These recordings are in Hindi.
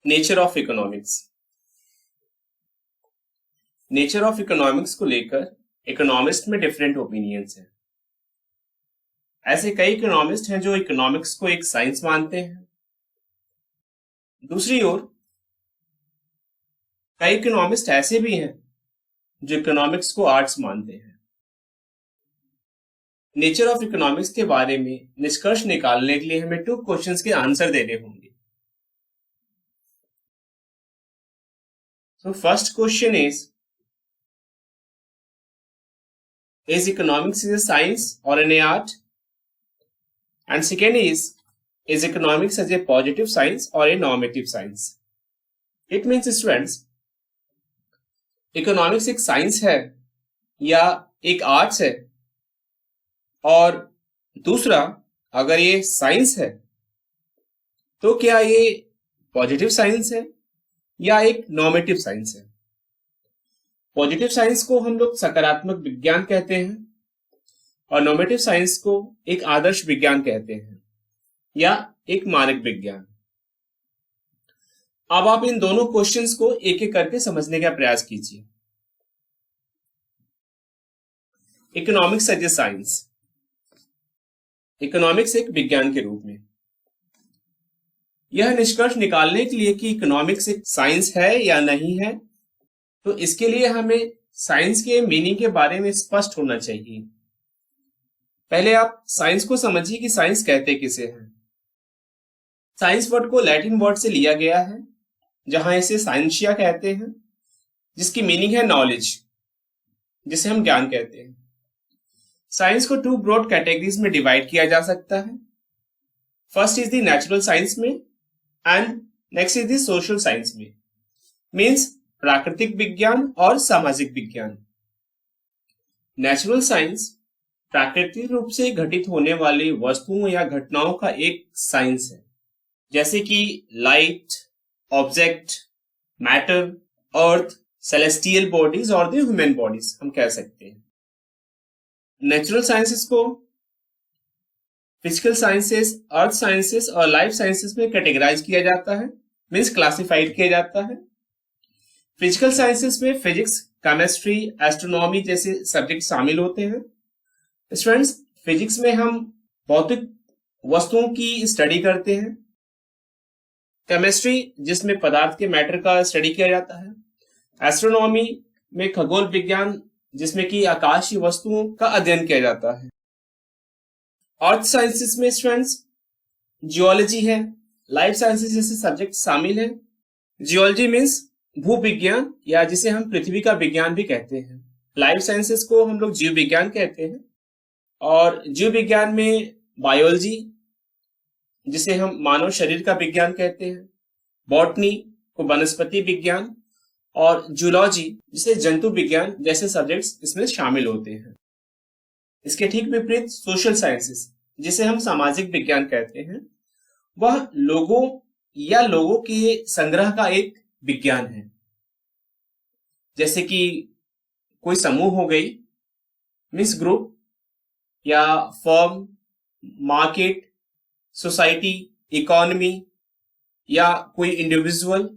Nature of economics. Nature of economics को लेकर इकोनॉमिस्ट में डिफरेंट ओपिनियंस हैं। ऐसे कई इकोनॉमिस्ट हैं जो इकोनॉमिक्स को एक साइंस मानते हैं। दूसरी ओर कई इकोनॉमिस्ट ऐसे भी हैं जो इकोनॉमिक्स को आर्ट्स मानते हैं। नेचर ऑफ इकोनॉमिक्स के बारे में निष्कर्ष निकालने के लिए हमें 2 क्वेश्चंस के आंसर देने होंगे। So first question is economics is a science or an art? And second is economics as a positive science or a normative science? It means students, economics एक साइंस है या एक आर्ट्स है, और दूसरा अगर ये साइंस है तो क्या ये पॉजिटिव साइंस है या एक नॉर्मेटिव साइंस है। पॉजिटिव साइंस को हम लोग सकारात्मक विज्ञान कहते हैं और नॉर्मेटिव साइंस को एक आदर्श विज्ञान कहते हैं या एक मानक विज्ञान। अब आप इन दोनों क्वेश्चंस को एक एक करके समझने का प्रयास कीजिए। Economics as a science. इकोनॉमिक्स एक विज्ञान के रूप में यह निष्कर्ष निकालने के लिए कि इकोनॉमिक्स एक साइंस है या नहीं है, तो इसके लिए हमें साइंस के मीनिंग के बारे में स्पष्ट होना चाहिए। पहले आप साइंस को समझिए कि साइंस कहते किसे हैं। साइंस वर्ड को लैटिन वर्ड से लिया गया है, जहां इसे साइंसिया कहते हैं, जिसकी मीनिंग है नॉलेज, जिसे हम ज्ञान कहते हैं। साइंस को 2 ब्रॉड कैटेगरीज में डिवाइड किया जा सकता है। First is the natural science में and next is the social science में, मीन्स प्राकृतिक विज्ञान और सामाजिक विज्ञान। नेचुरल साइंस प्राकृतिक रूप से घटित होने वाली वस्तुओं या घटनाओं का एक साइंस है, जैसे कि लाइट, ऑब्जेक्ट, मैटर, अर्थ, सेलेस्टियल बॉडीज और द ह्यूमन बॉडीज हम कह सकते हैं। नेचुरल साइंसेस को फिजिकल साइंसेस, अर्थ साइंसेस और लाइफ साइंसेस में कैटेगराइज किया जाता है, मीन्स क्लासिफाइड किया जाता है। फिजिकल साइंसेस में फिजिक्स, केमिस्ट्री, एस्ट्रोनॉमी जैसे सब्जेक्ट शामिल होते हैं। स्टूडेंट्स, फिजिक्स में हम भौतिक वस्तुओं की स्टडी करते हैं। केमिस्ट्री जिसमें पदार्थ के मैटर का स्टडी किया जाता है। एस्ट्रोनॉमी में खगोल विज्ञान जिसमें कि आकाशीय वस्तुओं का अध्ययन किया जाता है। अर्थ साइंसेस में स्टूडेंट्स जियोलॉजी है, लाइफ साइंसेस जैसे सब्जेक्ट शामिल हैं। जियोलॉजी मीन्स भूविज्ञान या जिसे हम पृथ्वी का विज्ञान भी कहते हैं। लाइफ साइंसेस को हम लोग जीव विज्ञान कहते हैं, और जीव विज्ञान में बायोलॉजी जिसे हम मानव शरीर का विज्ञान कहते हैं, बॉटनी को वनस्पति विज्ञान, और जूलॉजी जिसे जंतु विज्ञान जैसे सब्जेक्ट्स इसमें शामिल होते हैं। इसके ठीक विपरीत सोशल साइंसेस जिसे हम सामाजिक विज्ञान कहते हैं, वह लोगों या लोगों के संग्रह का एक विज्ञान है। जैसे कि कोई समूह हो गई, मीन्स ग्रुप, या फर्म, मार्केट, सोसाइटी, इकोनॉमी, या कोई इंडिविजुअल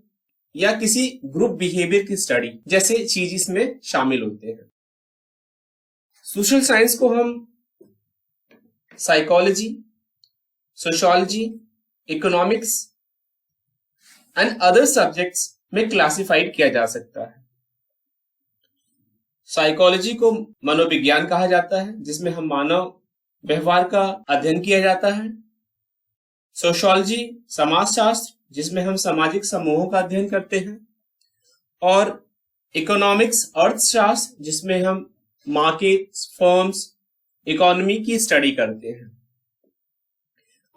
या किसी ग्रुप बिहेवियर की स्टडी जैसे चीज इसमें शामिल होते हैं। सोशल साइंस को हम psychology, sociology, economics and other subjects में क्लासिफाइड किया जा सकता है। साइकोलॉजी को मनोविज्ञान कहा जाता है, जिसमें हम मानव व्यवहार का अध्ययन किया जाता है। सोशियोलॉजी समाजशास्त्र जिसमें हम सामाजिक समूहों का अध्ययन करते हैं, और इकोनॉमिक्स अर्थशास्त्र जिसमें हम मार्केट्स, फर्म्स, इकोनॉमी की स्टडी करते हैं।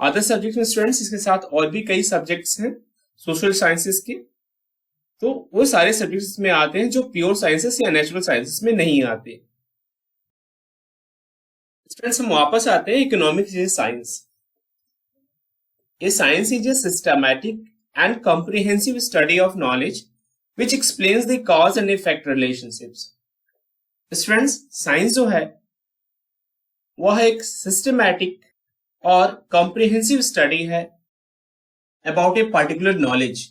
अदर सब्जेक्ट्स में स्टूडेंट्स इसके साथ और भी कई सब्जेक्ट्स हैं सोशल साइंसेस के, तो वो सारे सब्जेक्ट्स में आते हैं जो प्योर साइंसेस या नेचुरल साइंसेस में नहीं आते। स्टूडेंट्स, हम वापस आते हैं economics is science. A science is a systematic and comprehensive study of knowledge which explains the cause and effect relationships. Friends, science जो है वह एक सिस्टमैटिक और कॉम्प्रिहेंसिव स्टडी है अबाउट ए पर्टिकुलर नॉलेज,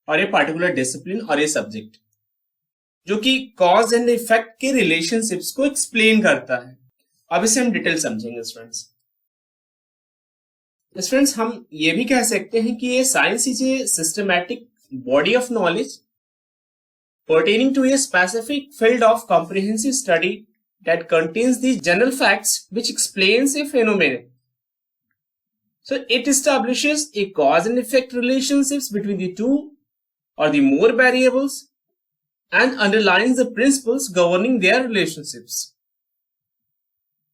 और ए पार्टिकुलर डिसिप्लिन और ए सब्जेक्ट, जो कि कॉज एंड इफेक्ट के रिलेशनशिप्स को एक्सप्लेन करता है। अब इसे हम डिटेल समझेंगे स्टूडेंट्स, हम ये भी कह सकते हैं कि ये science is a systematic body of knowledge pertaining to a specific field of comprehensive study that contains the general facts which explains a phenomenon. So it establishes a cause and effect relationships between the two or the more variables and underlines the principles governing their relationships.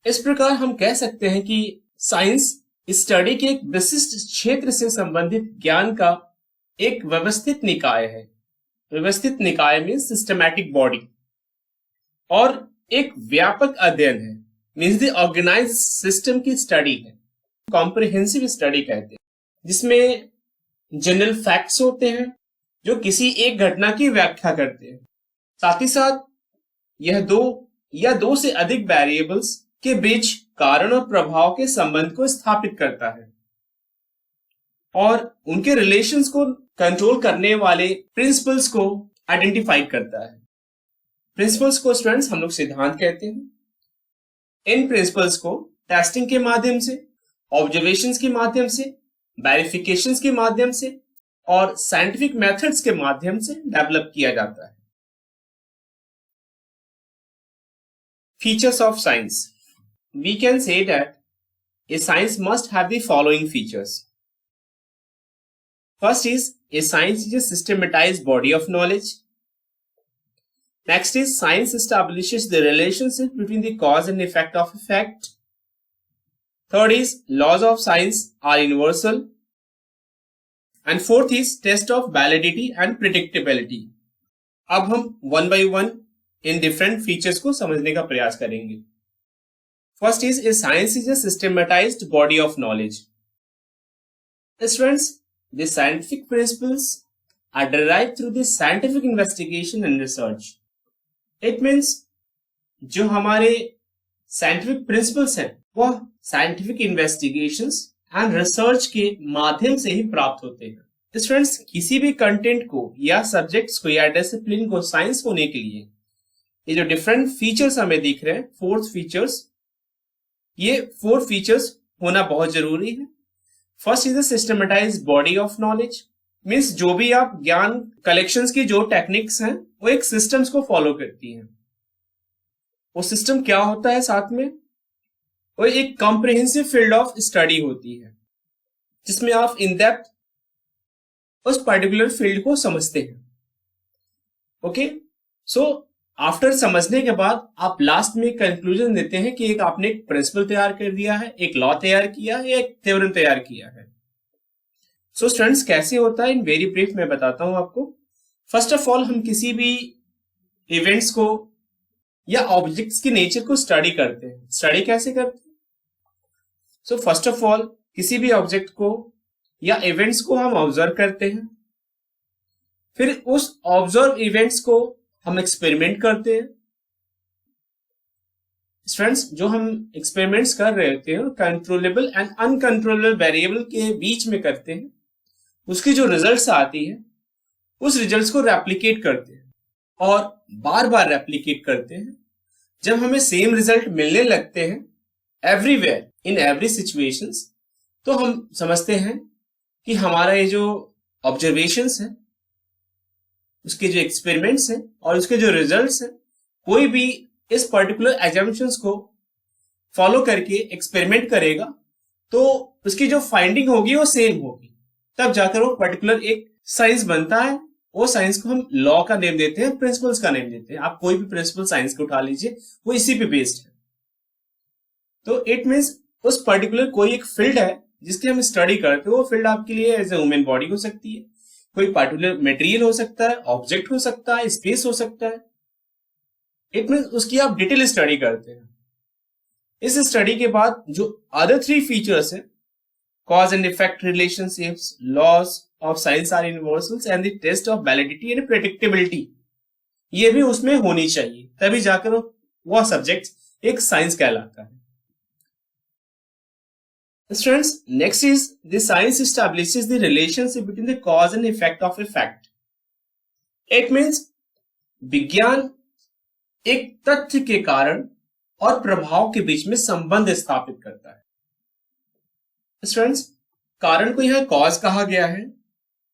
इस प्रकार हम कह सकते हैं कि साइंस स्टडी के एक विशिष्ट क्षेत्र से संबंधित ज्ञान का एक व्यवस्थित निकाय है। व्यवस्थित निकाय में सिस्टमैटिक बॉडी, और एक व्यापक अध्ययन है, मीन्स द ऑर्गेनाइज्ड सिस्टम की स्टडी है, कॉम्प्रिहेंसिव स्टडी कहते हैं, जिसमें जनरल फैक्ट्स होते हैं जो किसी एक घटना की व्याख्या करते हैं। साथ ही साथ यह दो या दो से अधिक वेरिएबल्स के बीच कारण और प्रभाव के संबंध को स्थापित करता है और उनके रिलेशंस को कंट्रोल करने वाले प्रिंसिपल्स को आइडेंटिफाई करता है। प्रिंसिपल्स को स्टूडेंट्स हम लोग सिद्धांत कहते हैं। इन प्रिंसिपल्स को टेस्टिंग के माध्यम से, ऑब्जर्वेशंस के माध्यम से, वेरिफिकेशंस के माध्यम से और साइंटिफिक मेथड्स के माध्यम से डेवलप किया जाता है। Features of science, we can say that a science must have the following features. First is, a science is a systematized body of knowledge. Next is, science establishes the relationship between the cause and effect of a fact. Third is, laws of science are universal. And fourth is, test of validity and predictability. अब हम one by one in different features को समझने का प्रयास करेंगे। First is, a science is a systematized body of knowledge. Students, the scientific principles are derived through the scientific investigation and research. It means जो हमारे scientific principles हैं वह scientific investigations and research के माध्यम से ही प्राप्त होते हैं। स्टूडेंट्स, किसी भी कंटेंट को या सब्जेक्ट्स को या डिसिप्लिन को साइंस होने के लिए ये जो डिफरेंट फीचर्स हमें दिख रहे हैं, ये फोर फीचर्स होना बहुत जरूरी है। First is the systematised body of knowledge, means जो भी आप ज्ञान कलेक्शंस की जो टेक्निक्स हैं वो एक सिस्टम्स को फॉलो करती हैं। वो सिस्टम क्या होता है? साथ में वो एक कॉम्प्रिहेंसिव फील्ड ऑफ स्टडी होती है जिसमें आप इन डेप्थ उस पर्टिकुलर फील्ड को समझते हैं। ओके, सो आफ्टर समझने के बाद आप लास्ट में कंक्लूजन देते हैं कि एक आपने एक प्रिंसिपल तैयार कर दिया है, एक लॉ तैयार किया है या एक थ्योरम तैयार किया है। सो स्टूडेंट्स, कैसे होता है इन वेरी ब्रीफ मैं बताता हूं आपको। फर्स्ट ऑफ ऑल, हम किसी भी इवेंट्स को या ऑब्जेक्ट्स के नेचर को स्टडी करते हैं। स्टडी कैसे करते हैं? सो फर्स्ट ऑफ ऑल, किसी भी ऑब्जेक्ट को या इवेंट्स को हम ऑब्जर्व करते हैं, फिर उस ऑब्जर्व इवेंट्स को हम एक्सपेरिमेंट करते हैं। स्टूडेंट्स, जो हम एक्सपेरिमेंट्स कर रहे होते हैं कंट्रोलेबल एंड अनकंट्रोलेबल वेरिएबल के बीच में करते हैं। उसकी जो रिजल्ट्स आती है उस रिजल्ट्स को रेप्लिकेट करते हैं और बार बार रेप्लिकेट करते हैं। जब हमें सेम रिजल्ट मिलने लगते हैं एवरीवेयर इन एवरी सिचुएशंस, तो हम समझते हैं कि हमारा ये जो ऑब्जर्वेशंस है, उसके जो एक्सपेरिमेंट्स हैं और उसके जो रिजल्ट्स हैं, कोई भी इस पर्टिकुलर एजम्पशंस को फॉलो करके एक्सपेरिमेंट करेगा तो उसकी जो फाइंडिंग होगी वो सेम होगी। तब जाकर वो पर्टिकुलर एक साइंस बनता है। वो साइंस को हम लॉ का नेम देते हैं, प्रिंसिपल्स का नेम देते हैं। आप कोई भी प्रिंसिपल साइंस को उठा लीजिए, वो इसी पे बेस्ड है। तो इट मीन्स उस पर्टिकुलर कोई एक फील्ड है जिसकी हम स्टडी करते हैं। वो फील्ड आपके लिए एज ए ह्यूमन बॉडी हो सकती है, कोई पर्टिकुलर मटेरियल हो सकता है, ऑब्जेक्ट हो सकता है, स्पेस हो सकता है। इट मीन्स उसकी आप डिटेल स्टडी करते हैं। इस स्टडी के बाद जो अदर थ्री फीचर्स है, cause and effect relationships, laws of science are universals and the test of validity and predictability, ये भी उसमें होनी चाहिए, तभी जाकर वह सब्जेक्ट एक साइंस कहलाता है। Students, next is the science establishes the relationship between the cause and effect of a fact. It means विज्ञान एक तथ्य के कारण और प्रभाव के बीच में संबंध स्थापित करता है। स्टूडेंट्स, कारण को यहां कॉज कहा गया है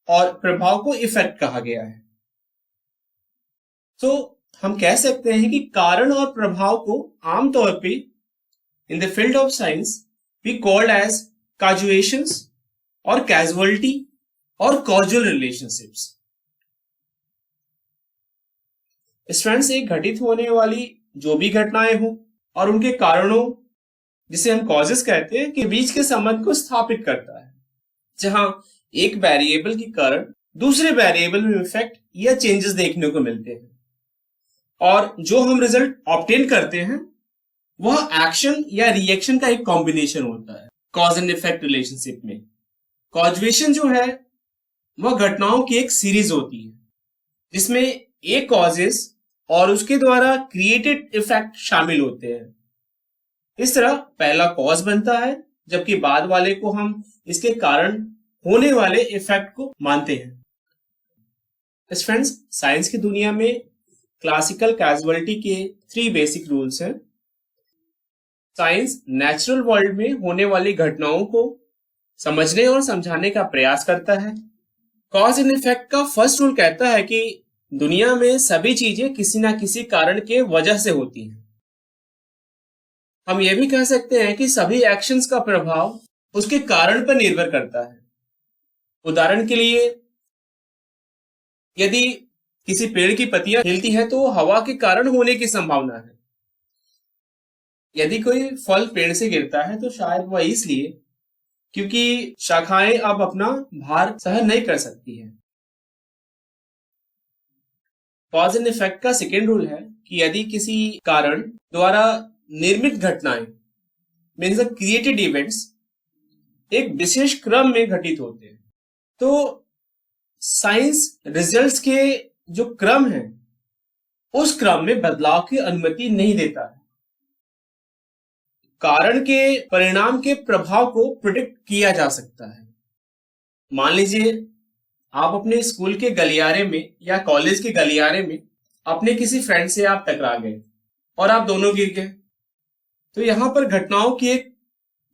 और प्रभाव को इफेक्ट कहा गया है। तो हम कह सकते हैं कि कारण और प्रभाव को आमतौर पे in the field of science we called as causations और कैजुअलिटी और कॉजल रिलेशनशिप्स। स्टूडेंट्स, एक घटित होने वाली जो भी घटनाएं हो और उनके कारणों, जिसे हम कॉजेस कहते हैं, के बीच के संबंध को स्थापित करता है, जहां एक वेरिएबल के कारण दूसरे वेरिएबल में इफेक्ट या चेंजेस देखने को मिलते हैं और जो हम रिजल्ट ऑब्टेन करते हैं वह एक्शन या रिएक्शन का एक कॉम्बिनेशन होता है। कॉज एंड इफेक्ट रिलेशनशिप में कॉजुएशन जो है वह घटनाओं की एक सीरीज होती है जिसमें एक कॉजेस और उसके द्वारा क्रिएटेड इफेक्ट शामिल होते हैं। इस तरह पहला कॉज बनता है जबकि बाद वाले को हम इसके कारण होने वाले इफेक्ट को मानते हैं। फ्रेंड्स, साइंस की दुनिया में क्लासिकल कैजुअलिटी के 3 बेसिक रूल्स हैं। साइंस नेचुरल वर्ल्ड में होने वाली घटनाओं को समझने और समझाने का प्रयास करता है। कॉज एंड इफेक्ट का फर्स्ट रूल कहता है कि दुनिया में सभी चीजें किसी ना किसी कारण के वजह से होती हैं। हम यह भी कह सकते हैं कि सभी एक्शंस का प्रभाव उसके कारण पर निर्भर करता है। उदाहरण के लिए, यदि किसी पेड़ की पत्तियां हिलती हैं तो हवा के कारण होने की संभावना है। यदि कोई फल पेड़ से गिरता है तो शायद वह इसलिए क्योंकि शाखाएं अब अपना भार सहन नहीं कर सकती हैं। कॉज एंड इफेक्ट का सेकेंड रूल है कि यदि किसी कारण द्वारा निर्मित घटनाएं मीन्स क्रिएटेड इवेंट्स एक विशेष क्रम में घटित होते हैं तो साइंस रिजल्ट्स के जो क्रम है उस क्रम में बदलाव की अनुमति नहीं देता है। कारण के परिणाम के प्रभाव को प्रिडिक्ट किया जा सकता है। मान लीजिए आप अपने स्कूल के गलियारे में या कॉलेज के गलियारे में अपने किसी फ्रेंड से आप टकरा गए और आप दोनों गिर गए, तो यहां पर घटनाओं की एक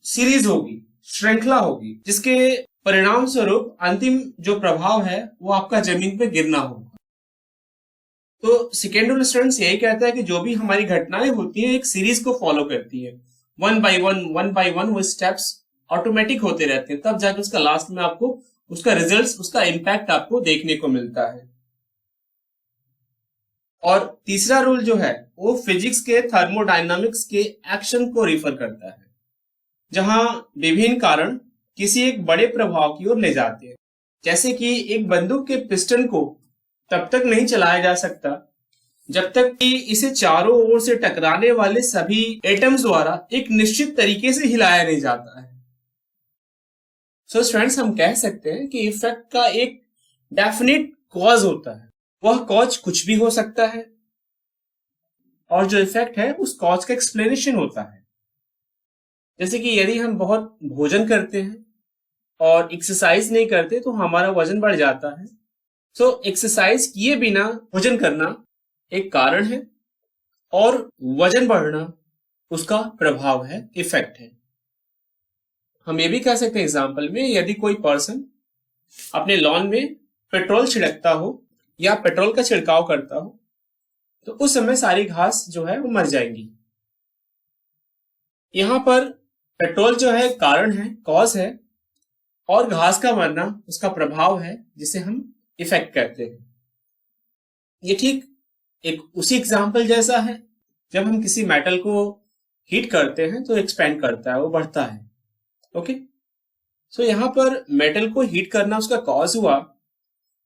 सीरीज होगी, श्रृंखला होगी, जिसके परिणाम स्वरूप अंतिम जो प्रभाव है वो आपका जमीन पे गिरना होगा। तो सेकेंड रूल स्टूडेंट्स यही कहता है कि जो भी हमारी घटनाएं होती हैं एक सीरीज को फॉलो करती है, वन बाय वन वो स्टेप्स ऑटोमेटिक होते रहते हैं, तब जाकर उसका लास्ट में आपको उसका रिजल्ट्स, उसका इम्पैक्ट आपको देखने को मिलता है। और तीसरा रूल जो है वो फिजिक्स के थर्मोडायनामिक्स के एक्शन को रिफर करता है, जहां विभिन्न कारण किसी एक बड़े प्रभाव की ओर ले जाते हैं। जैसे कि एक बंदूक के पिस्टन को तब तक नहीं चलाया जा सकता जब तक कि इसे चारों ओर से टकराने वाले सभी एटम्स द्वारा एक निश्चित तरीके से हिलाया नहीं जाता है। सो स्टूडेंट्स, हम कह सकते हैं कि इफेक्ट का एक डेफिनेट कॉज होता है। वह कॉज कुछ भी हो सकता है और जो इफेक्ट है उस कॉज का एक्सप्लेनेशन होता है। जैसे कि यदि हम बहुत भोजन करते हैं और एक्सरसाइज नहीं करते तो हमारा वजन बढ़ जाता है। सो एक्सरसाइज किए बिना भोजन करना एक कारण है और वजन बढ़ना उसका प्रभाव है, इफेक्ट है। हम ये भी कह सकते हैं एग्जाम्पल में, यदि कोई पर्सन अपने लॉन में पेट्रोल छिड़कता हो या पेट्रोल का छिड़काव करता हो तो उस समय सारी घास जो है वो मर जाएंगी। यहां पर पेट्रोल जो है कारण है, कॉज है, और घास का मरना उसका प्रभाव है जिसे हम इफेक्ट कहते हैं। ये ठीक एक उसी एग्जाम्पल जैसा है, जब हम किसी मेटल को हीट करते हैं तो एक्सपेंड करता है, वो बढ़ता है। ओके, सो यहां पर मेटल को हीट करना उसका कॉज हुआ,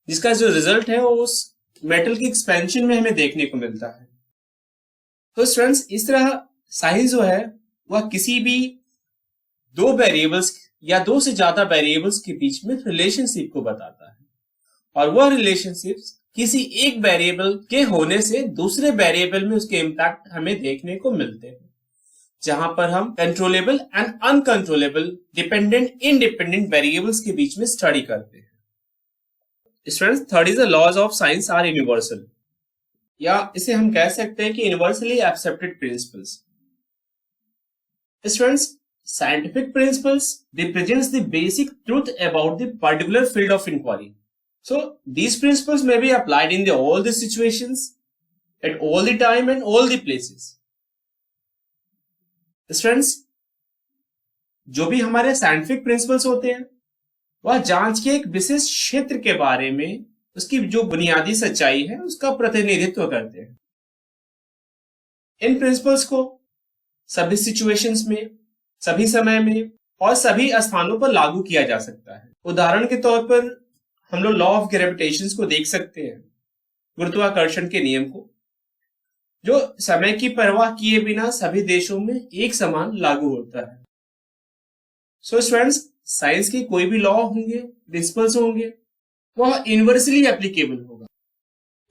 जिसका जो रिजल्ट है वो उस मेटल की एक्सपेंशन में हमें देखने को मिलता है। तो स्टूडेंट्स, इस तरह साइंस जो है वह किसी भी दो वेरिएबल्स या दो से ज्यादा वेरिएबल्स के बीच में रिलेशनशिप को बताता है, और वह रिलेशनशिप किसी एक वेरिएबल के होने से दूसरे वेरिएबल में उसके इम्पैक्ट हमें देखने को मिलते हैं, जहां पर हम controllable and uncontrollable, dependent independent variables के बीच में स्टडी करते हैं। Students, third is the laws of science are universal, या इसे हम कह सकते हैं कि universally accepted principles. Students, scientific principles represents the basic truth about the particular field of inquiry. So these principles may be applied in all the situations, at all the time and all the places. Students, जो भी हमारे साइंटिफिक प्रिंसिपल्स होते हैं वह जांच के एक विशेष क्षेत्र के बारे में उसकी जो बुनियादी सच्चाई है उसका प्रतिनिधित्व करते हैं। इन प्रिंसिपल्स को सभी सिचुएशंस में, सभी समय में और सभी स्थानों पर लागू किया जा सकता है। उदाहरण के तौर पर हम लोग लॉ ऑफ ग्रेविटेशन को देख सकते हैं, गुरुत्वाकर्षण के नियम को, जो समय की परवाह किए बिना सभी देशों में एक समान लागू होता है। सो स्टूडेंट्स, साइंस के कोई भी लॉ होंगे, प्रिंसिपल्स होंगे, वह यूनिवर्सली एप्लीकेबल होगा,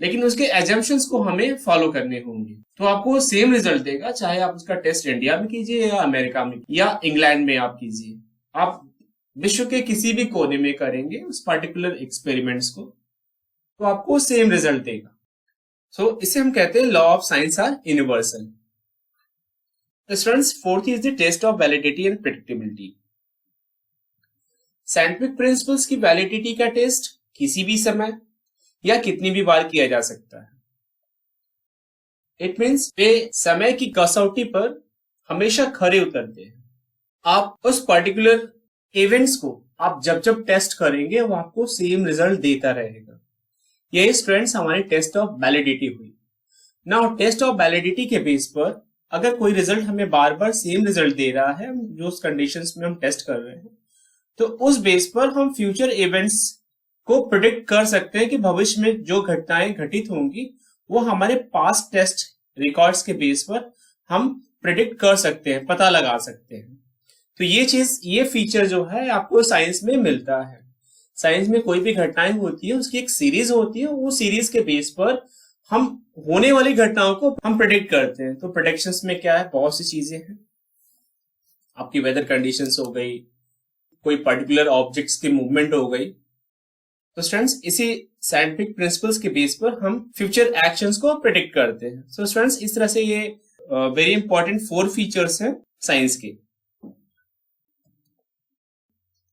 लेकिन उसके एजम्पशंस को हमें फॉलो करने होंगे। तो आपको सेम रिजल्ट देगा, चाहे आप उसका टेस्ट इंडिया में कीजिए या अमेरिका में या इंग्लैंड में आप कीजिए। आप विश्व के किसी भी कोने में करेंगे उस पर्टिकुलर एक्सपेरिमेंट्स को, तो आपको सेम रिजल्ट देगा। सो इसे हम कहते हैं law of science are universal. Students, fourth is the test of validity and predictability. Scientific principles की वैलिडिटी का टेस्ट किसी भी समय या कितनी भी बार किया जा सकता है। इट मीन्स वे समय की कसौटी पर हमेशा खरे उतरते हैं। आप उस पर्टिकुलर इवेंट्स को आप जब जब टेस्ट करेंगे वो आपको सेम रिजल्ट देता रहेगा। यही स्टूडेंट्स हमारी टेस्ट ऑफ वैलिडिटी हुई। नाउ टेस्ट ऑफ वैलिडिटी के बेस पर अगर कोई रिजल्ट हमें बार बार सेम रिजल्ट दे रहा है जो उस कंडीशंस में हम टेस्ट कर रहे हैं, तो उस बेस पर हम फ्यूचर इवेंट्स को प्रिडिक्ट कर सकते हैं कि भविष्य में जो घटनाएं घटित होंगी वो हमारे पास्ट टेस्ट रिकॉर्ड्स के बेस पर हम प्रिडिक्ट कर सकते हैं, पता लगा सकते हैं। तो ये फीचर जो है आपको साइंस में मिलता है। साइंस में कोई भी घटनाएं होती है उसकी एक सीरीज होती है, वो सीरीज के बेस पर हम होने वाली घटनाओं को हम प्रिडिक्ट करते हैं। तो प्रेडिक्शंस में क्या है, बहुत सी चीजें हैं। आपकी वेदर कंडीशंस हो गई, कोई पर्टिकुलर ऑब्जेक्ट्स की मूवमेंट हो गई। तो स्टूडेंट्स, इसी साइंटिफिक प्रिंसिपल्स के बेस पर हम फ्यूचर एक्शंस को प्रेडिक्ट करते हैं। सो स्टूडेंट्स, इस तरह से ये वेरी इंपॉर्टेंट 4 फीचर्स हैं साइंस के।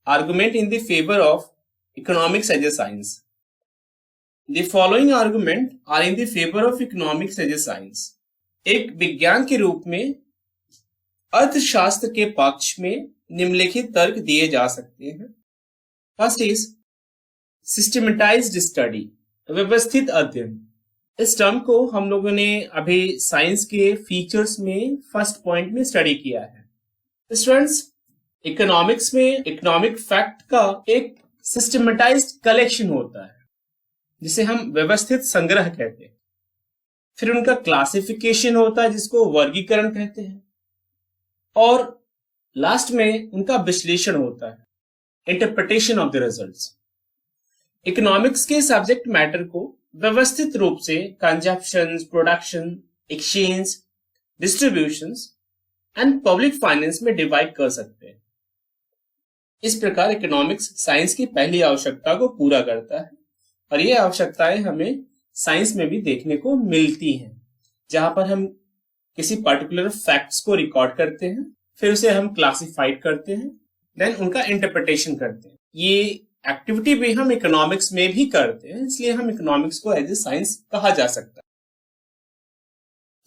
Argument in the favour of economics as a science. The following argument are in the favour of economics as a science. एक विज्ञान के रूप में अर्थशास्त्र के पक्ष में निम्नलिखित तर्क दिए जा सकते हैं। फर्स्ट इज सिस्टमेटाइज्ड स्टडी, व्यवस्थित अध्ययन। इस टर्म को हम लोगों ने अभी साइंस के फीचर्स में फर्स्ट पॉइंट में स्टडी किया है। स्टूडेंट्स, इकोनॉमिक्स में इकोनॉमिक फैक्ट का एक सिस्टमेटाइज्ड कलेक्शन होता है जिसे हम व्यवस्थित संग्रह कहते हैं। फिर उनका क्लासिफिकेशन होता है जिसको वर्गीकरण कहते हैं, और लास्ट में उनका विश्लेषण होता है, interpretation of the results. Economics के सब्जेक्ट मैटर को व्यवस्थित रूप से consumption, production, exchange, distributions and public finance में डिवाइड कर सकते हैं। इस प्रकार इकोनॉमिक्स साइंस की पहली आवश्यकता को पूरा करता है, और ये आवश्यकताएं हमें साइंस में भी देखने को मिलती हैं, जहां पर हम किसी पर्टिकुलर फैक्ट्स को रिकॉर्ड करते हैं, फिर उसे हम क्लासिफाइड करते हैं, देन उनका इंटरप्रिटेशन करते हैं। ये एक्टिविटी भी हम इकोनॉमिक्स में भी करते हैं, इसलिए हम इकोनॉमिक्स को एज ए साइंस कहा जा सकता है।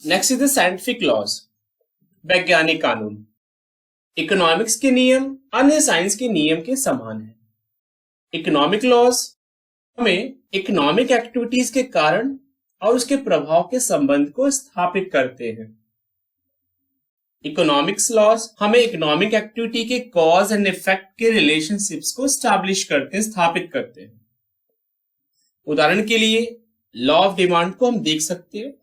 Next is the scientific laws, वैज्ञानिक कानून। इकोनॉमिक्स के नियम अन्य साइंस के नियम के समान है। इकोनॉमिक लॉज हमें इकोनॉमिक एक्टिविटीज के कारण और उसके प्रभाव के संबंध को स्थापित करते हैं। इकोनॉमिक्स लॉज हमें इकोनॉमिक एक्टिविटी के कॉज एंड इफेक्ट के रिलेशनशिप्स को स्टैब्लिश करते हैं, स्थापित करते हैं। उदाहरण के लिए लॉ ऑफ डिमांड को हम देख सकते हैं,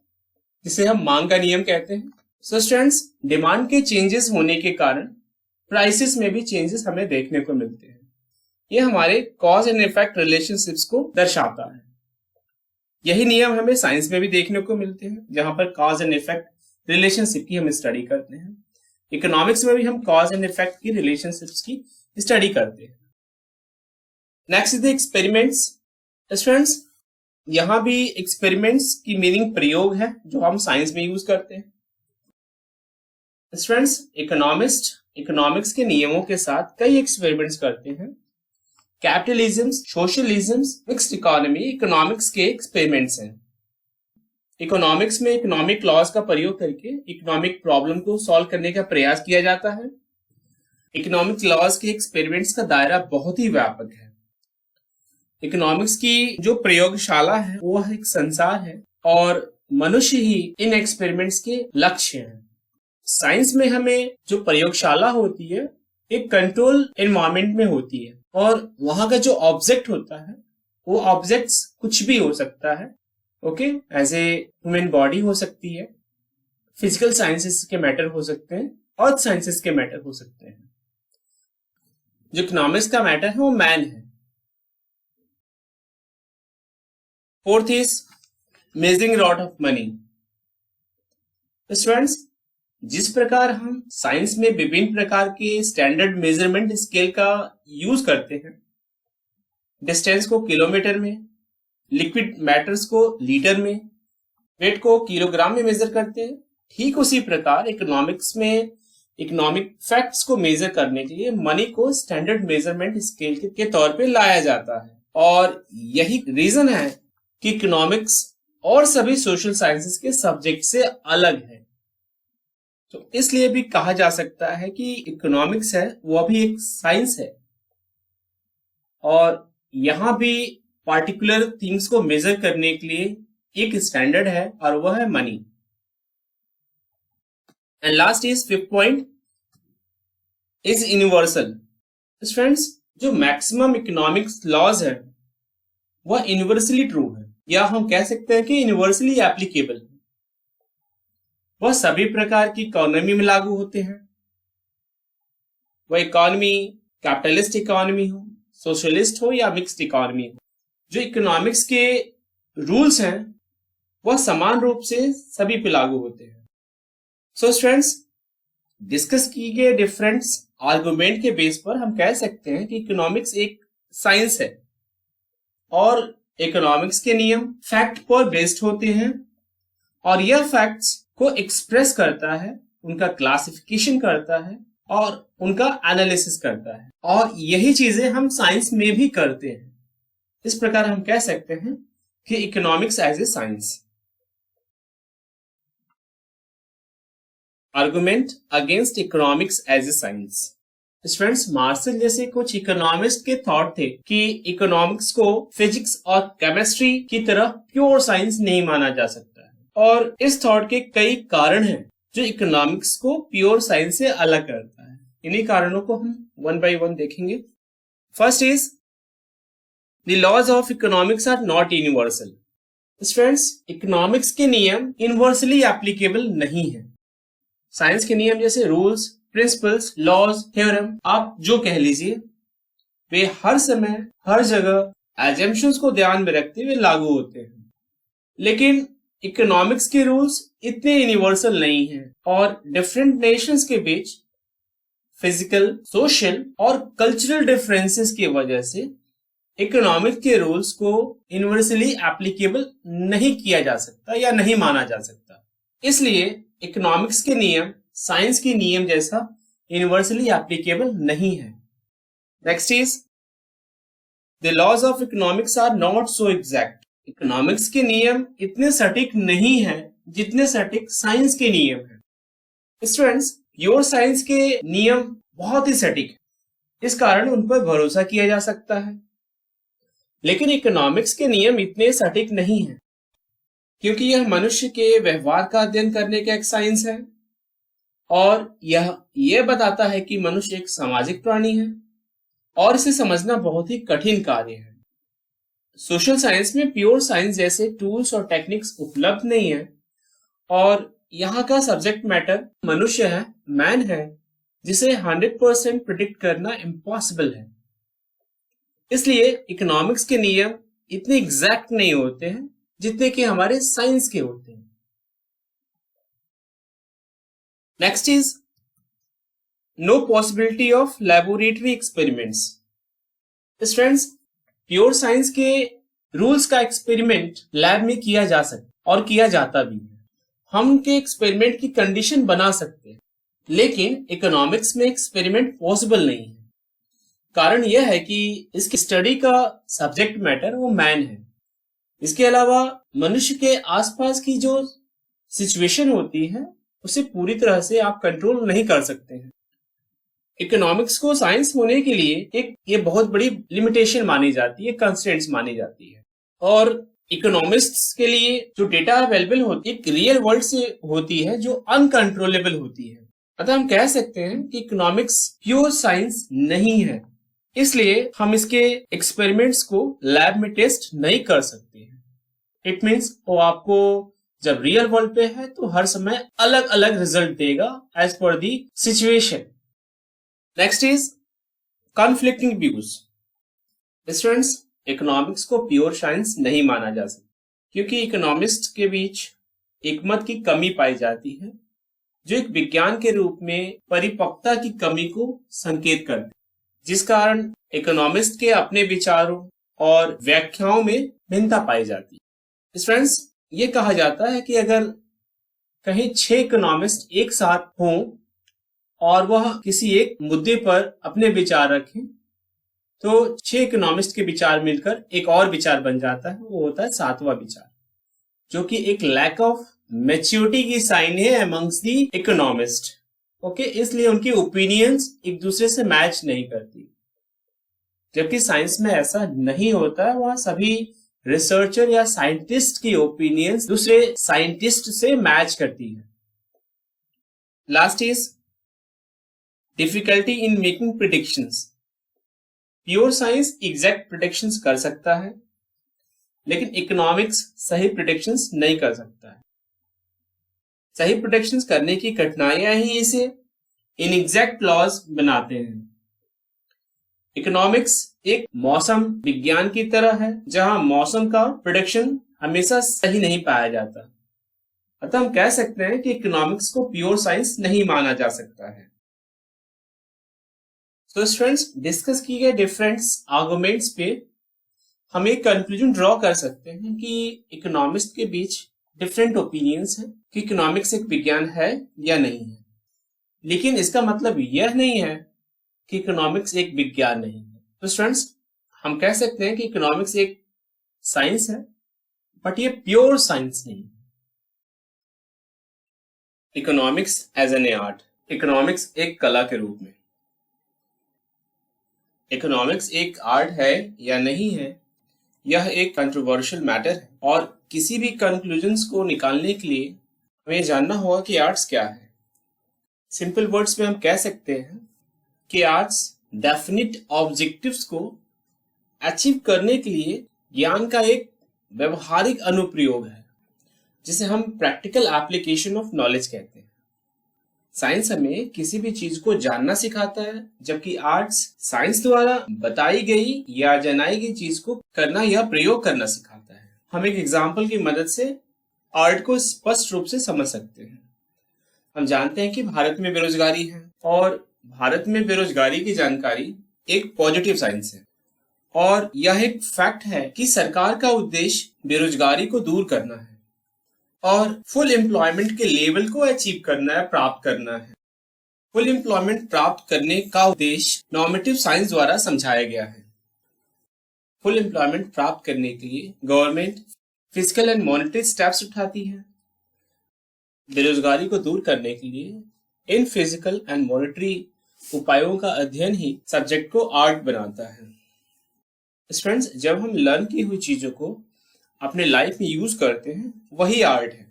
जिसे हम मांग का नियम कहते हैं। सो स्टूडेंट्स, डिमांड के चेंजेस होने के कारण प्राइसेस में भी चेंजेस हमें देखने को मिलते हैं। ये हमारे कॉज एंड इफेक्ट रिलेशनशिप्स को दर्शाता है। यही नियम हमें साइंस में भी देखने को मिलते हैं, जहां पर कॉज एंड इफेक्ट रिलेशनशिप की हम स्टडी करते हैं। इकोनॉमिक्स में भी हम कॉज एंड इफेक्ट की रिलेशनशिप्स की स्टडी करते हैं। Next is the experiments students, यहां भी एक्सपेरिमेंट्स की मीनिंग प्रयोग है जो हम साइंस में यूज करते हैं। स्टूडेंट्स, इकोनॉमिक्स के नियमों के साथ कई एक्सपेरिमेंट्स करते हैं। Capitalism, socialism, mixed economy economics के एक्सपेरिमेंट्स हैं। इकोनॉमिक्स में इकोनॉमिक लॉज का प्रयोग करके इकोनॉमिक प्रॉब्लम को सॉल्व करने का प्रयास किया जाता है। इकोनॉमिक लॉज के एक्सपेरिमेंट्स का दायरा बहुत ही व्यापक है। इकोनॉमिक्स की जो प्रयोगशाला है वो एक संसार है और मनुष्य ही इन एक्सपेरिमेंट्स के लक्ष्य हैं। साइंस में हमें जो प्रयोगशाला होती है एक कंट्रोल एनवायरनमेंट में होती है और वहां का जो ऑब्जेक्ट होता है वो ऑब्जेक्ट्स कुछ भी हो सकता है। Okay, as a human body हो सकती है, फिजिकल साइंसेस के मैटर हो सकते हैं, अर्थ साइंसेस के मैटर हो सकते हैं। जो इकोनॉमिक्स का मैटर है वो मैन है। Fourth is measuring rod of money. Students, जिस प्रकार हम साइंस में विभिन्न प्रकार के स्टैंडर्ड मेजरमेंट स्केल का यूज करते हैं, डिस्टेंस को किलोमीटर में, लिक्विड मैटर्स को लीटर में, वेट को किलोग्राम में मेजर करते हैं, ठीक उसी प्रकार इकोनॉमिक्स में इकोनॉमिक फैक्ट्स को मेजर करने के लिए मनी को स्टैंडर्ड मेजरमेंट स्केल के तौर पे लाया जाता है। और यही रीजन है कि इकोनॉमिक्स और सभी सोशल साइंसेस के सब्जेक्ट से अलग है। तो इसलिए भी कहा जा सकता है कि इकोनॉमिक्स है वो भी एक साइंस है और यहां भी पार्टिकुलर थिंग्स को मेजर करने के लिए एक स्टैंडर्ड है और वह है money. And last is fifth point is universal. Friends, जो मैक्सिमम इकोनॉमिक्स लॉज है वह यूनिवर्सली ट्रू है या हम कह सकते हैं कि यूनिवर्सली एप्लीकेबल है। वह सभी प्रकार की इकोनॉमी में लागू होते हैं। वह इकोनॉमी कैपिटलिस्ट इकोनॉमी हो, सोशलिस्ट हो या मिक्स्ड इकोनॉमी हो, जो इकोनॉमिक्स के रूल्स हैं वह समान रूप से सभी पे लागू होते हैं। सो स्टूडेंट्स, डिस्कस किए गए डिफरेंट आर्गुमेंट के बेस पर हम कह सकते हैं कि इकोनॉमिक्स एक साइंस है और इकोनॉमिक्स के नियम फैक्ट पर बेस्ड होते हैं और यह फैक्ट्स को एक्सप्रेस करता है, उनका क्लासिफिकेशन करता है और उनका एनालिसिस करता है और यही चीजें हम साइंस में भी करते हैं। इस प्रकार हम कह सकते हैं कि economics as a science. Argument against economics as a science. Students, Marshall जैसे कुछ इकोनॉमिस्ट के थॉट थे कि इकोनॉमिक्स को फिजिक्स और केमिस्ट्री की तरह प्योर साइंस नहीं माना जा सकता है और इस थॉट के कई कारण हैं जो इकोनॉमिक्स को प्योर साइंस से अलग करता है। इन्हीं कारणों को हम वन बाय वन देखेंगे। First is the laws of economics are not universal. Students, economics के नियम यूनिवर्सली एप्लीकेबल नहीं है। साइंस के नियम जैसे रूल्स, प्रिंसिपल्स, लॉज, थ्योरम, आप जो कह लीजिए, वे हर समय हर जगह एजम्पशंस को ध्यान में रखते हुए लागू होते हैं। लेकिन इकोनॉमिक्स के रूल्स इतने यूनिवर्सल नहीं हैं और डिफरेंट नेशंस के बीच फिजिकल, सोशल और कल्चरल डिफरेंसेस की वजह से इकोनॉमिक्स के रूल्स को यूनिवर्सली एप्लीकेबल नहीं किया जा सकता या नहीं माना जा सकता। इसलिए इकोनॉमिक्स के नियम साइंस के नियम जैसा यूनिवर्सली एप्लीकेबल नहीं है। Next is the laws of economics are not so exact. Economics के नियम इतने सटीक नहीं है जितने सटीक साइंस के नियम हैं। स्टूडेंट्स, प्योर साइंस के नियम बहुत ही सटीक है, इस कारण उन पर भरोसा किया जा सकता है। लेकिन इकोनॉमिक्स के नियम इतने सटीक नहीं है क्योंकि यह मनुष्य के व्यवहार का अध्ययन करने का एक साइंस है और यह बताता है कि मनुष्य एक सामाजिक प्राणी है और इसे समझना बहुत ही कठिन कार्य है। सोशल साइंस में प्योर साइंस जैसे टूल्स और टेक्निक्स उपलब्ध नहीं है और यहाँ का सब्जेक्ट मैटर मनुष्य है, मैन है, जिसे 100% प्रिडिक्ट करना इम्पॉसिबल है। इसलिए इकोनॉमिक्स के नियम इतने एग्जैक्ट नहीं होते हैं जितने कि हमारे साइंस के होते हैं। Next is no possibility of laboratory experiments. Students, pure science के रूल्स का एक्सपेरिमेंट लैब में किया जा सकता और किया जाता भी है। हम उनके एक्सपेरिमेंट की कंडीशन बना सकते हैं, लेकिन इकोनॉमिक्स में एक्सपेरिमेंट पॉसिबल नहीं है। कारण यह है कि इसकी स्टडी का सब्जेक्ट मैटर वो मैन है। इसके अलावा मनुष्य के आसपास की जो सिचुएशन होती है उसे पूरी तरह से आप कंट्रोल नहीं कर सकते हैं। इकोनॉमिक्स को साइंस होने के लिए ये बहुत बड़ी लिमिटेशन मानी जाती है, कंस्ट्रेंट्स मानी जाती है। और इकोनॉमिस्ट्स के लिए जो डेटा अवेलेबल होती है एक रियल वर्ल्ड से होती है जो अनकंट्रोलेबल होती है। अतः हम कह सकते हैं कि इकोनॉमिक्स प्योर साइंस नहीं है, इसलिए हम इसके एक्सपेरिमेंट्स को लैब में टेस्ट नहीं कर सकते हैं। इट मीन्स वो आपको जब रियल वर्ल्ड पे है तो हर समय अलग अलग रिजल्ट देगा as per the situation. Next is conflicting views. Students, economics को प्योर साइंस नहीं माना जा सकता क्योंकि इकोनॉमिस्ट के बीच एक मत की कमी पाई जाती है जो एक विज्ञान के रूप में परिपक्वता की कमी को संकेत करती है, जिस कारण इकोनॉमिस्ट के अपने विचारों और व्याख्याओं में भिन्नता पाई जाती है। स्टूडेंट्स, ये कहा जाता है कि अगर कहीं 6 इकोनॉमिस्ट एक साथ हों और वह किसी एक मुद्दे पर अपने विचार रखें तो 6 इकोनॉमिस्ट के विचार मिलकर एक और विचार बन जाता है, वो होता है 7वां विचार, जो कि एक लैक ऑफ मैच्योरिटी की साइन है अमंग्स दी इकोनॉमिस्ट। ओके, इसलिए उनकी ओपिनियंस एक दूसरे से मैच नहीं करती, जबकि साइंस में ऐसा नहीं होता है। वहां सभी रिसर्चर या साइंटिस्ट की ओपिनियंस दूसरे साइंटिस्ट से मैच करती है। Last is difficulty in making predictions. Pure science exact predictions कर सकता है, लेकिन इकोनॉमिक्स सही प्रिडिक्शंस नहीं कर सकता है। सही प्रिडिक्शंस करने की कठिनाइयां ही इसे इनएग्जैक्ट लॉज बनाते हैं। इकोनॉमिक्स एक मौसम विज्ञान की तरह है जहां मौसम का प्रिडिक्शन हमेशा सही नहीं पाया जाता। अतः हम कह सकते हैं कि इकोनॉमिक्स को प्योर साइंस नहीं माना जा सकता है। तो स्टूडेंट्स, डिस्कस किए गए डिफरेंट आर्गुमेंट्स पे हम एक कंक्लूजन ड्रॉ कर सकते हैं कि इकोनॉमिस्ट के बीच डिफरेंट ओपिनियंस हैं कि इकोनॉमिक्स एक विज्ञान है या नहीं है। लेकिन इसका मतलब यह नहीं है कि इकोनॉमिक्स एक विज्ञान नहीं है। तो स्टूडेंट्स, हम कह सकते हैं कि इकोनॉमिक्स एक साइंस है, बट ये प्योर साइंस नहीं है। Economics as an art. इकोनॉमिक्स एक कला के रूप में। इकोनॉमिक्स एक आर्ट है या नहीं है, यह एक कंट्रोवर्शियल मैटर है और किसी भी कंक्लूजन्स को निकालने के लिए हमें जानना होगा कि आर्ट्स क्या है। सिंपल वर्ड्स में हम कह सकते हैं कि आर्ट्स डेफिनिट ऑब्जेक्टिव्स को अचीव करने के लिए ज्ञान का एक व्यवहारिक अनुप्रयोग है, जिसे हम प्रैक्टिकल एप्लीकेशन ऑफ नॉलेज कहते हैं। साइंस हमें किसी भी चीज को जानना सिखाता है, जबकि आर्ट्स साइंस द्वारा बताई गई या जनाई गई चीज को करना या प्रयोग करना सिखाता है। हम एक एग्जाम्पल की मदद से आर्ट को स्पष्ट रूप से समझ सकते हैं। हम जानते हैं कि भारत में बेरोजगारी है और भारत में बेरोजगारी की जानकारी एक पॉजिटिव साइंस है और यह एक फैक्ट है कि सरकार का उद्देश्य बेरोजगारी को दूर करना है और फुल एम्प्लॉयमेंट के लेवल को अचीव करना है, प्राप्त करना है। फुल एम्प्लॉयमेंट प्राप्त करने का उद्देश्य नॉर्मेटिव साइंस द्वारा समझाया गया है। फुल एम्प्लॉयमेंट प्राप्त करने के लिए government physical and monetary steps उठाती है। बेरोजगारी को दूर करने के लिए इन फिजिकल एंड मॉनेटरी उपायों का अध्ययन ही सब्जेक्ट को आर्ट बनाता है। स्टूडेंट्स, जब हम लर्न की हुई चीजों को अपने लाइफ में यूज करते हैं, वही आर्ट है।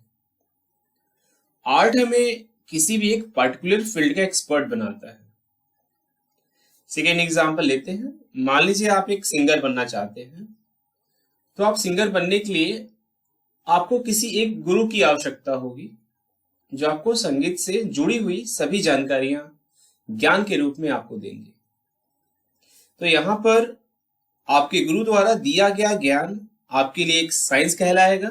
आर्ट हमें किसी भी एक पर्टिकुलर फील्ड का एक्सपर्ट बनाता है। सेकेंड एग्जांपल लेते हैं। मान लीजिए आप एक सिंगर बनना चाहते हैं, तो आप सिंगर बनने के लिए आपको किसी एक गुरु की आवश्यकता होगी जो आपको संगीत से जुड़ी हुई सभी जानकारियां ज्ञान के रूप में आपको देंगे। तो यहाँ पर आपके गुरु द्वारा दिया गया ज्ञान आपके लिए एक साइंस कहलाएगा,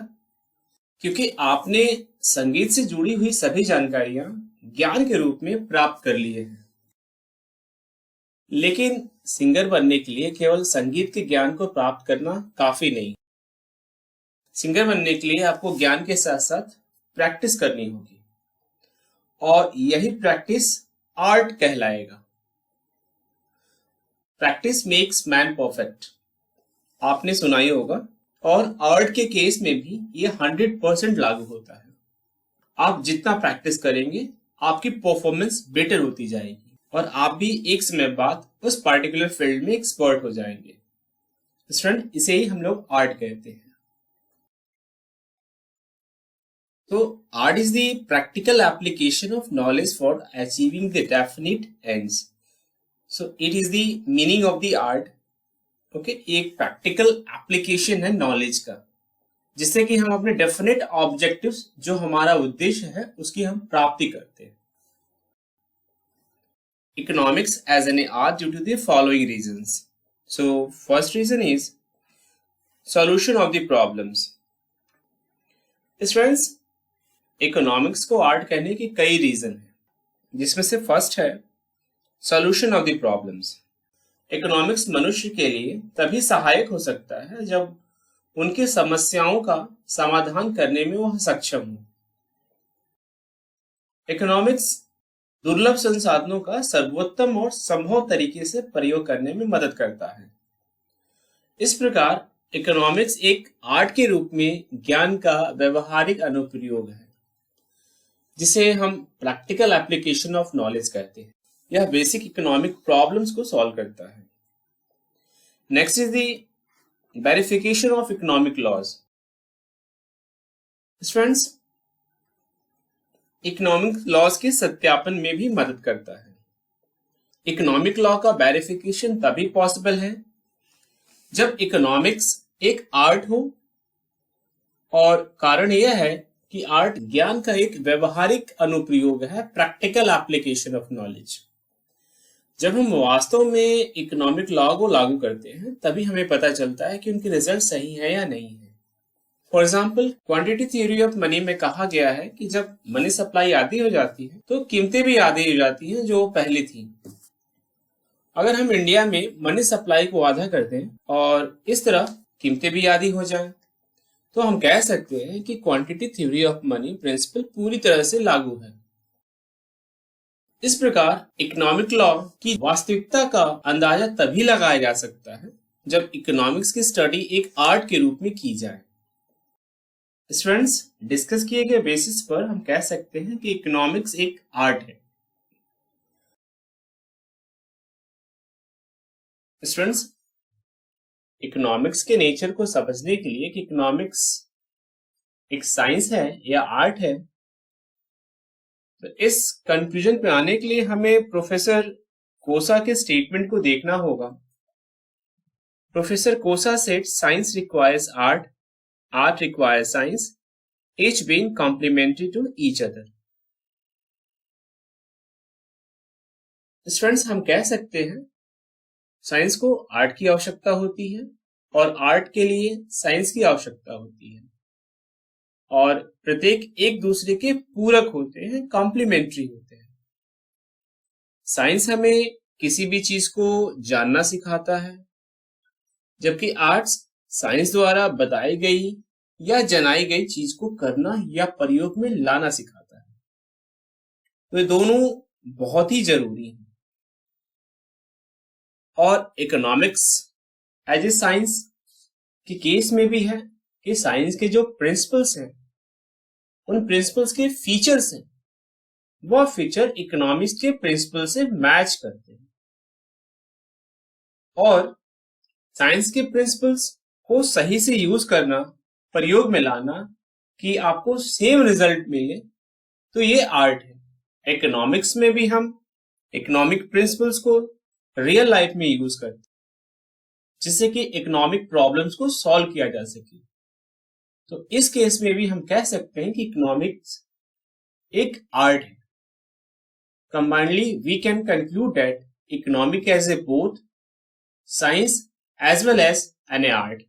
क्योंकि आपने संगीत से जुड़ी हुई सभी जानकारियां ज्ञान के रूप में प्राप्त कर लिए हैं। लेकिन सिंगर बनने के लिए केवल संगीत के ज्ञान को प्राप्त करना काफी नहीं। सिंगर बनने के लिए आपको ज्ञान के साथ साथ प्रैक्टिस करनी होगी, और यही प्रैक्टिस आर्ट कहलाएगा। प्रैक्टिस मेक्स मैन परफेक्ट, आपने सुना ही होगा, और आर्ट के केस में भी ये 100% लागू होता है। आप जितना प्रैक्टिस करेंगे आपकी परफॉर्मेंस बेटर होती जाएगी, और आप भी एक समय बाद उस पार्टिकुलर फील्ड में एक्सपर्ट हो जाएंगे। स्टूडेंट, इसे ही हम लोग आर्ट कहते हैं। तो art is the practical application of knowledge for achieving the definite ends. So it is the meaning of the art. Okay, एक प्रैक्टिकल एप्लीकेशन है नॉलेज का, जिससे कि हम अपने डेफिनेट ऑब्जेक्टिव्स, जो हमारा उद्देश्य है, उसकी हम प्राप्ति करते हैं। Economics as an art due to the following reasons. So first reason is solution of the problems. Students, economics को आर्ट कहने के कई रीजन हैं, जिसमें से फर्स्ट है solution of the problems. Economics मनुष्य के लिए तभी सहायक हो सकता है जब उनकी समस्याओं का समाधान करने में वह सक्षम हो। इकोनॉमिक्स दुर्लभ संसाधनों का सर्वोत्तम और संभव तरीके से प्रयोग करने में मदद करता है। इस प्रकार इकोनॉमिक्स एक आर्ट के रूप में ज्ञान का व्यवहारिक अनुप्रयोग है, जिसे हम प्रैक्टिकल एप्लीकेशन ऑफ नॉलेज कहते हैं। यह बेसिक इकोनॉमिक प्रॉब्लम्स को सॉल्व करता है। Next is the verification of economic laws. Students, economic laws के सत्यापन में भी मदद करता है। इकोनॉमिक लॉ का वेरिफिकेशन तभी पॉसिबल है जब इकोनॉमिक्स एक आर्ट हो, और कारण यह है कि आर्ट ज्ञान का एक व्यवहारिक अनुप्रयोग है, प्रैक्टिकल एप्लीकेशन ऑफ नॉलेज। जब हम वास्तव में इकोनॉमिक लॉ को लागू करते हैं, तभी हमें पता चलता है कि उनके रिजल्ट सही है या नहीं है। For example, quantity theory of money में कहा गया है कि जब मनी सप्लाई आधी हो जाती है तो कीमतें भी आधी हो जाती हैं जो पहले थी। अगर हम इंडिया में मनी सप्लाई को आधा कर दें और इस तरह कीमतें भी आधी हो जाएं, तो हम कह सकते हैं कि quantity theory of money principle पूरी तरह से लागू है। इस प्रकार इकोनॉमिक लॉ की वास्तविकता का अंदाजा तभी लगाया जा सकता है जब इकोनॉमिक्स की स्टडी एक आर्ट के रूप में की जाए। स्टूडेंट्स, डिस्कस किए गए बेसिस पर हम कह सकते हैं कि इकोनॉमिक्स एक आर्ट है। स्टूडेंट्स, इकोनॉमिक्स के नेचर को समझने के लिए कि इकोनॉमिक्स एक साइंस है या आर्ट है, तो इस कंक्लूजन पे आने के लिए हमें प्रोफेसर कोसा के स्टेटमेंट को देखना होगा। प्रोफेसर कोसा said science requires art, art requires science, each being complementary to each other। Students, हम कह सकते हैं साइंस को आर्ट की आवश्यकता होती है और आर्ट के लिए साइंस की आवश्यकता होती है, और प्रत्येक एक दूसरे के पूरक होते हैं, कॉम्प्लीमेंट्री होते हैं। साइंस हमें किसी भी चीज को जानना सिखाता है, जबकि आर्ट्स साइंस द्वारा बताई गई या जनाई गई चीज को करना या प्रयोग में लाना सिखाता है। तो ये दोनों बहुत ही जरूरी हैं। और इकोनॉमिक्स एज ए साइंस के केस में भी है कि साइंस के जो प्रिंसिपल्स हैं, उन प्रिंसिपल्स के फीचर्स हैं, वह फीचर इकोनॉमिक्स के प्रिंसिपल से मैच करते हैं। और साइंस के प्रिंसिपल्स को सही से यूज करना, प्रयोग में लाना कि आपको सेम रिजल्ट मिले, तो ये आर्ट है। इकोनॉमिक्स में भी हम इकोनॉमिक प्रिंसिपल्स को रियल लाइफ में यूज करते हैं, जिससे कि इकोनॉमिक प्रॉब्लम्स को सॉल्व किया जा सके। तो इस केस में भी हम कह सकते हैं कि इकोनॉमिक्स एक आर्ट है। Combinedly we can conclude that economic as a both science as well as an art।